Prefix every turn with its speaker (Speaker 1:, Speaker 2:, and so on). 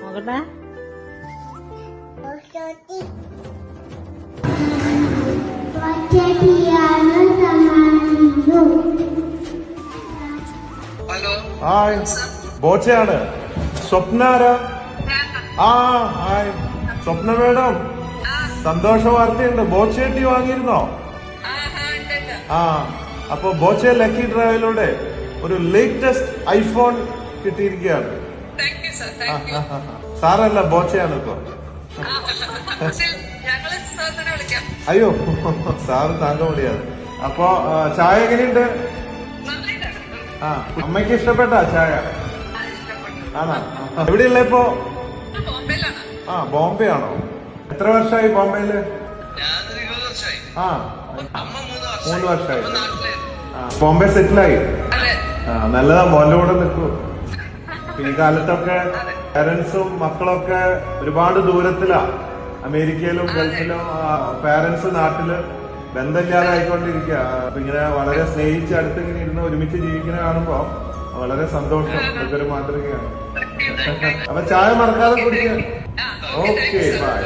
Speaker 1: നോക്കട്ടെ.
Speaker 2: ഹായ്, ബോച്ചയാണ്. സ്വപ്ന ആരാ? ആ ഹായ് സ്വപ്ന മേഡം, സന്തോഷ വാർത്തയുണ്ട്. ബോച്ചേട്ടി വാങ്ങിയിരുന്നോ? ആ, അപ്പൊ ബോച്ചെ ലക്കി ഡ്രൈവിലൂടെ ഒരു ലേറ്റസ്റ്റ് ഐഫോൺ കിട്ടിയിരിക്കുകയാണ്. സാറല്ല, ബോച്ചയാണ് ഇപ്പൊ. അയ്യോ, സാറ് താങ്കൾ വിളിയാണ്. അപ്പൊ ചായ എങ്ങനെയുണ്ട്? ആ, അമ്മയ്ക്ക് ഇഷ്ടപ്പെട്ട ചായ ആണോ? എവിടെയുള്ള ഇപ്പോ? ആ, ബോംബെ ആണോ? എത്ര വർഷമായി ബോംബെയില്? ആ, 3 വർഷമായി. ആ, ബോംബെ സെറ്റിലായി. ആ, നല്ലതാ, മോന്റെ കൂടെ നിൽക്കൂ. ഈ കാലത്തൊക്കെ പാരന്റ്സും മക്കളൊക്കെ ഒരുപാട് ദൂരത്തിലാ. അമേരിക്കയിലും ഗൾഫിലും പാരന്റ്സ് നാട്ടില് ബന്ധമില്ലാതെ ആയിക്കൊണ്ടിരിക്കുക. അപ്പൊ ഇങ്ങനെ വളരെ സ്നേഹിച്ച് അടുത്ത് ഇങ്ങനെ ഇരുന്ന് ഒരുമിച്ച് ജീവിക്കുന്ന കാണുമ്പോ വളരെ സന്തോഷം. ഇതൊക്കെ ഒരു മാതൃകയാണ്. അപ്പൊ ചായ മറക്കാതെ കുടിക്കുക. Okay, by.